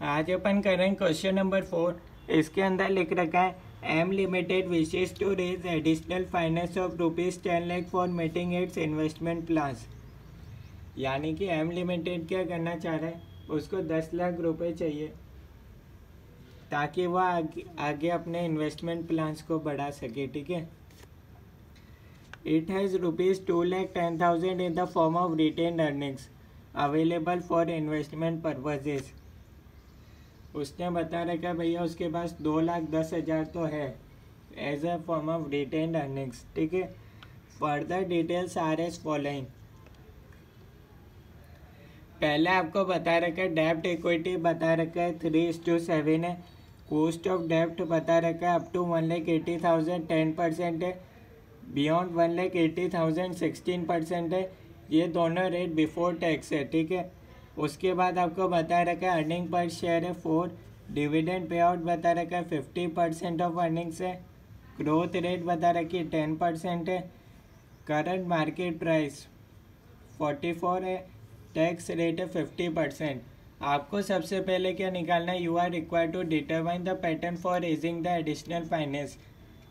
आज अपन कर रहे हैं क्वेश्चन नंबर 4। इसके अंदर लिख रखा है M limited wishes to raise additional finance of ₹10 lakh for meeting its investment plans. यानी कि एम लिमिटेड क्या करना चाह रहा है, उसको 10 लाख रुपए चाहिए ताकि वह आगे अपने इन्वेस्टमेंट प्लान्स को बढ़ा सके। ठीक है। It has ₹2,10,000 in the form of retained earnings available for investment purposes. उसने बता रखा भैया उसके पास 2,10,000 तो है as a form of retained earnings. ठीक है। Further details are as following. पहले आपको बता रखा है डेब्ट इक्विटी बता रखा है 3:7 है। कॉस्ट ऑफ डेब्ट बता रखा है अप टू 1,80,000 10% है, बियॉन्ड 1,80,000 16% है। ये दोनों रेट बिफोर टैक्स है। ठीक है। उसके बाद आपको बता रखा है अर्निंग पर शेयर है 4, डिविडेंड पे आउट बता रखा है 50% ऑफ अर्निंग्स है, ग्रोथ रेट बता रखी है 10% है, करंट मार्केट प्राइस 44 है, टैक्स रेट है 50%। आपको सबसे पहले क्या निकालना है, you are required to determine the pattern for raising the additional finance.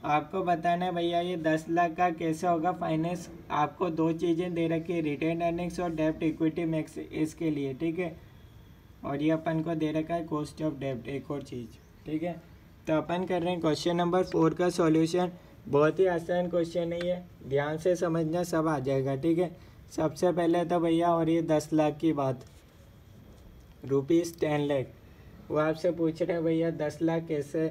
आपको बताना है भैया ये 10 लाख का कैसे होगा फाइनेंस। आपको दो चीज़ें दे रखी है, रिटेन अर्निंग्स और डेब्ट इक्विटी मैक्स इसके लिए। ठीक है। और ये अपन को दे रखा है कॉस्ट ऑफ डेब्ट, एक और चीज़। ठीक है। तो अपन कर रहे हैं क्वेश्चन नंबर 4 का सॉल्यूशन। बहुत ही आसान क्वेश्चन है ये, ध्यान से समझना सब आ जाएगा। ठीक है। सबसे पहले तो भैया और ये 10 लाख की बात, ₹10 लाख, वो आपसे पूछ रहे हैं भैया 10 लाख कैसे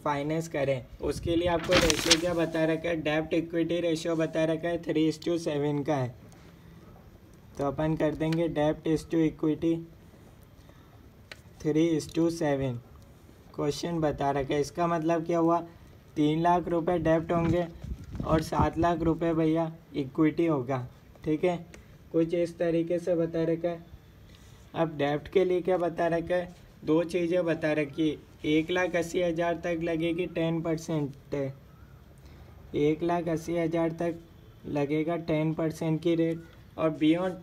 फाइनेंस करें। उसके लिए आपको रेशियो क्या बता रखा है, डेब्ट इक्विटी रेशियो बता रखा है 3:7 का है। तो अपन कर देंगे डेब्ट इज टू इक्विटी 3:7। क्वेश्चन बता रखा है, इसका मतलब क्या हुआ, 3 लाख रुपए डेब्ट होंगे और 7 लाख रुपए भैया इक्विटी होगा। ठीक है। कुछ इस तरीके से बता रखा है। अब डेब्ट के लिए क्या बता रखा है, दो चीज़ें बता रखी है। 1,80,000 तक लगेगी 10% है, 1,80,000 तक लगेगा 10% की रेट, और बियॉन्ड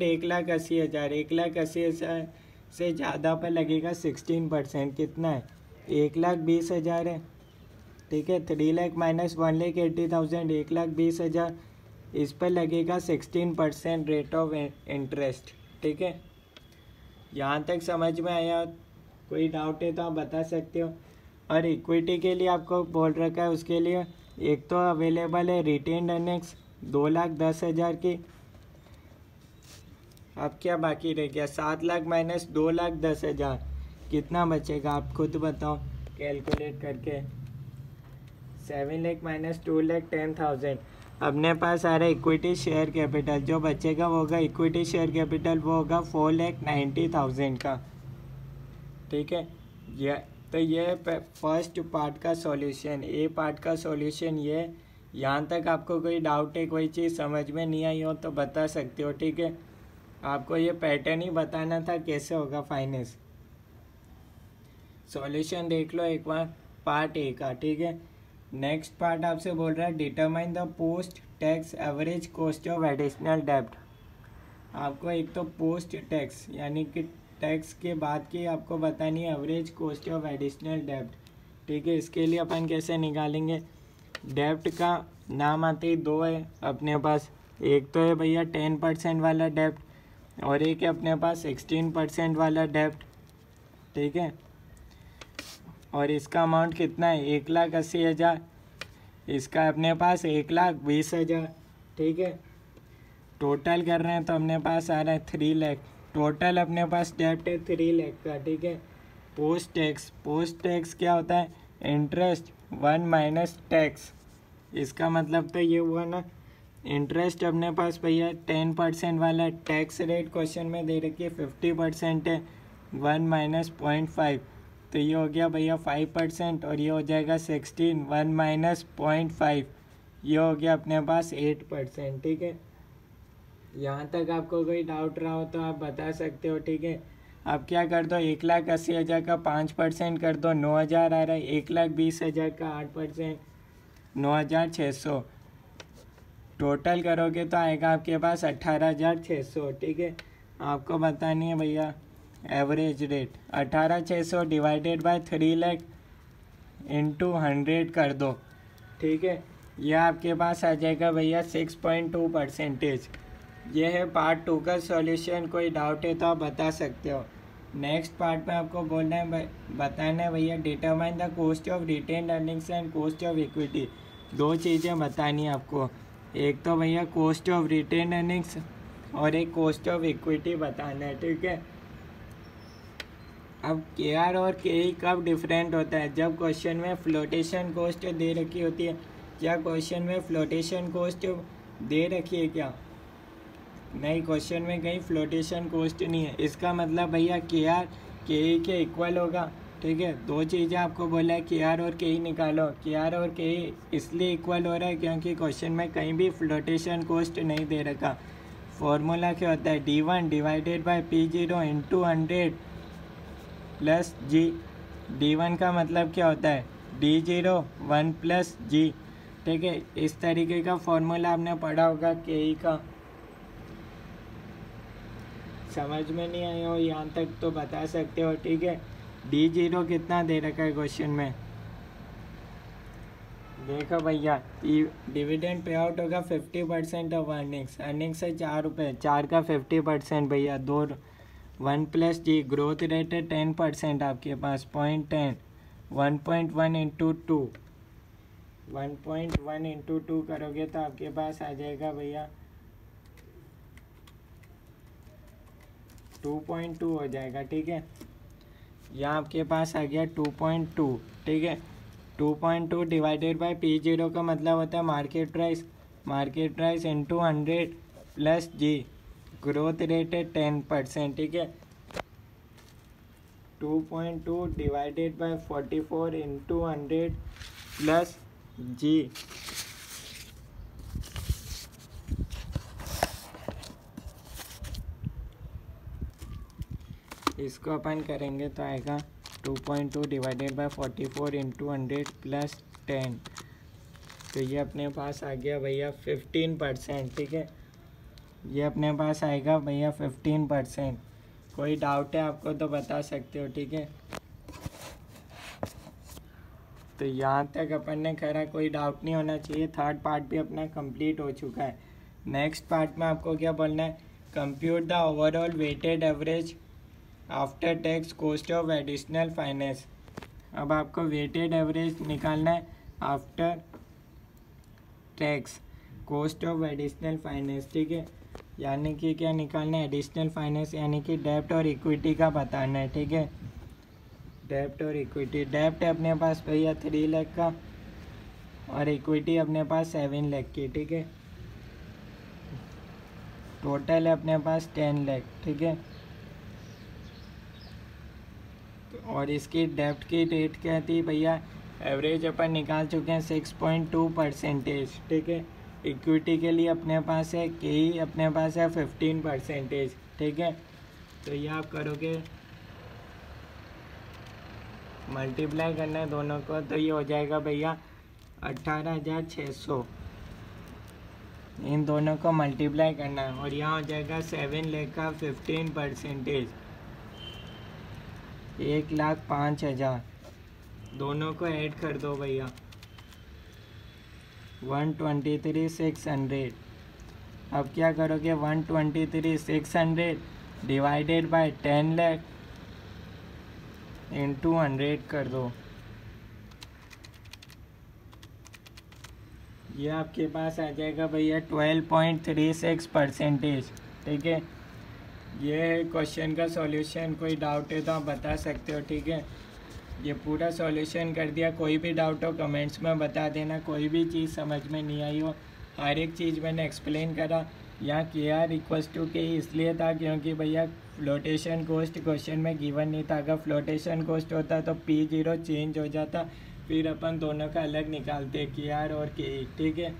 1,80,000 1,80,000 से ज़्यादा पर लगेगा 16%। कितना है, 1,20,000 है। ठीक है। 3 लाख माइनस 1,80,000 1,20,000, इस पर लगेगा 16% रेट ऑफ इंटरेस्ट। ठीक है। यहाँ तक समझ में आया, कोई डाउट है तो आप बता सकते हो। और इक्विटी के लिए आपको बोल रखा है, उसके लिए एक तो अवेलेबल है रिटेन अर्निंग्स 2,10,000 की। अब क्या बाकी रह गया, 7 लाख माइनस 2,10,000 कितना बचेगा, आप खुद बताओ कैलकुलेट करके। 7 लाख माइनस 2,10,000, अपने पास आ रहा है इक्विटी शेयर कैपिटल, जो बचेगा वो होगा इक्विटी शेयर कैपिटल, वो होगा 4,90,000 का। ठीक है। ये फर्स्ट पार्ट का सॉल्यूशन, ए पार्ट का सॉल्यूशन ये। यहाँ तक आपको कोई डाउट है, कोई चीज़ समझ में नहीं आई हो तो बता सकते हो। ठीक है। आपको ये पैटर्न ही बताना था कैसे होगा फाइनेंस। सॉल्यूशन देख लो एक बार पार्ट ए का। ठीक है। नेक्स्ट पार्ट आपसे बोल रहा है determine the post tax average cost of additional डेब्ट। आपको एक तो पोस्ट टैक्स यानी कि टैक्स के बाद की आपको बतानी है एवरेज कॉस्ट ऑफ एडिशनल डेब्ट। ठीक है। इसके लिए अपन कैसे निकालेंगे, डेब्ट का नाम आते ही दो है अपने पास, एक तो है भैया 10% वाला डेब्ट और एक है अपने पास 16% वाला डेब्ट। ठीक है। और इसका अमाउंट कितना है, 1,80,000, इसका अपने पास 1,20,000। ठीक है। टोटल कर रहे हैं तो अपने पास आ रहा है 3 लाख। टोटल अपने पास डेब्ट है 3 लाख का। ठीक है। पोस्ट टैक्स क्या होता है, इंटरेस्ट 1 माइनस टैक्स। इसका मतलब तो ये हुआ ना, इंटरेस्ट अपने पास भैया 10% वाला, टैक्स रेट क्वेश्चन में दे रखी है 50% है, 1 माइनस 0.5, तो ये हो गया भैया 5%, और ये हो जाएगा 16, 1 माइनस 0.5, ये हो गया अपने पास 8%। ठीक है। यहाँ तक आपको कोई डाउट रहा हो तो आप बता सकते हो। ठीक है। अब क्या कर दो, 1,80,000 का 5% कर दो, 9,000 आ रहा है, 1,20,000 का 8%, 9,600, टोटल करोगे तो आएगा आपके पास 18,600। ठीक है। आपको बतानी है भैया average rate 18,600 divided by 3 lakh into 100 कर दो, ठीक है। यह आपके पास आ जाएगा भैया 6.2%। ये है पार्ट 2 का सॉल्यूशन। कोई डाउट है तो आप बता सकते हो। नेक्स्ट पार्ट में आपको बोलना है बताना है भैया determine the cost of retained earnings and cost of equity. दो चीज़ें बतानी है आपको, एक तो भैया कॉस्ट ऑफ रिटेन अर्निंग्स और एक कॉस्ट ऑफ इक्विटी बताना है, ठीक है। अब KR और KE कब डिफरेंट होता है? जब क्वेश्चन में फ्लोटेशन कॉस्ट दे रखी होती है। क्या क्वेश्चन में फ्लोटेशन कॉस्ट दे रखी है क्या? नहीं, क्वेश्चन में कहीं फ्लोटेशन कॉस्ट नहीं है। इसका मतलब भैया KR KE के इक्वल होगा, ठीक है। दो चीज़ें आपको बोला है, KR और KE निकालो। KR और KE इसलिए इक्वल हो रहा है क्योंकि क्वेश्चन में कहीं भी फ्लोटेशन कॉस्ट नहीं दे रखा। फॉर्मूला क्या होता है? D1 divided by P0 into 100 plus G। D1 का मतलब क्या होता है? D0 1 प्लस G, ठीक है। इस तरीके का फॉर्मूला आपने पढ़ा होगा KE का। समझ में नहीं आया हो यहाँ तक तो बता सकते हो, ठीक है। D0 कितना दे रखा है क्वेश्चन में? देखो भैया, डिविडेंड पे आउट होगा 50% ऑफ अर्निंग्स है 4 रुपये, 4 का 50% भैया 2 1 प्लस G। ग्रोथ रेट है 10% आपके पास 0.10 1.1 इंटू 2 1.1 इंटू 2 करोगे तो आपके पास आ जाएगा भैया 2.2 हो जाएगा, ठीक है। यहाँ आपके पास आ गया 2.2, ठीक है। 2.2 डिवाइडेड बाई P0 का मतलब होता है market price into 100 plus G। Growth rate है 10%, ठीक है। 2.2 divided by 44 into 100 plus G। इसको अपन करेंगे तो आएगा 2.2 डिवाइडेड बाई 44 इंटू 100 प्लस 10। तो ये अपने पास आ गया भैया 15%, ठीक है। ये अपने पास आएगा भैया 15%। कोई डाउट है आपको तो बता सकते हो, ठीक है। तो यहाँ तक अपन ने करा, कोई डाउट नहीं होना चाहिए। थर्ड पार्ट भी अपना कंप्लीट हो चुका है। नेक्स्ट पार्ट में आपको क्या बोलना है? Compute the overall weighted average after tax cost of additional finance. अब आपको वेटेड एवरेज निकालना है after tax cost of additional finance, ठीक है। यानी कि क्या निकालना है? एडिशनल फाइनेंस यानी कि डेब्ट और इक्विटी का बताना है, ठीक है। डेब्ट और इक्विटी। डेब्ट है अपने पास भैया 3 लाख का और इक्विटी अपने पास 7 लाख की, ठीक है। टोटल है अपने पास 10 लाख, ठीक है। और इसकी डेब्ट की रेट क्या थी भैया? एवरेज अपन निकाल चुके हैं 6.2%, ठीक है। इक्विटी के लिए अपने पास है KE अपने पास है 15%, ठीक है। तो ये आप करोगे, मल्टीप्लाई करना है दोनों को, तो ये हो जाएगा भैया 18,600। इन दोनों को मल्टीप्लाई करना है और यहाँ हो जाएगा 7 लाख का 15%, 1,05,000। दोनों को ऐड कर दो भैया 123,600। अब क्या करोगे? 123,600 डिवाइडेड बाय 10 लाख इंटू 100 कर दो। ये आपके पास आ जाएगा भैया 12.36%, ठीक है। ये है क्वेश्चन का सॉल्यूशन। कोई डाउट है तो आप बता सकते हो, ठीक है। ये पूरा सॉल्यूशन कर दिया। कोई भी डाउट हो कमेंट्स में बता देना। कोई भी चीज़ समझ में नहीं आई हो, हर एक चीज़ मैंने एक्सप्लेन करा। यहाँ KR इक्वल्स टू KE इसलिए था क्योंकि भैया फ्लोटेशन कॉस्ट क्वेश्चन में गिवन नहीं था। अगर फ्लोटेशन कॉस्ट होता तो P0 चेंज हो जाता, फिर अपन दोनों का अलग निकालते KR और KE, ठीक है।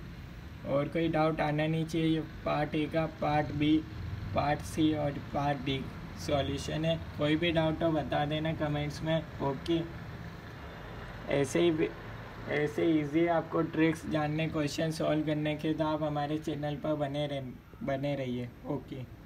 और कोई डाउट आना नहीं चाहिए। पार्ट A का पार्ट B, पार्ट C और पार्ट D सॉल्यूशन है। कोई भी डाउट हो बता देना कमेंट्स में, ओके। ऐसे इजी आपको ट्रिक्स जानने, क्वेश्चन सॉल्व करने के, तो आप हमारे चैनल पर बने रहिए, ओके।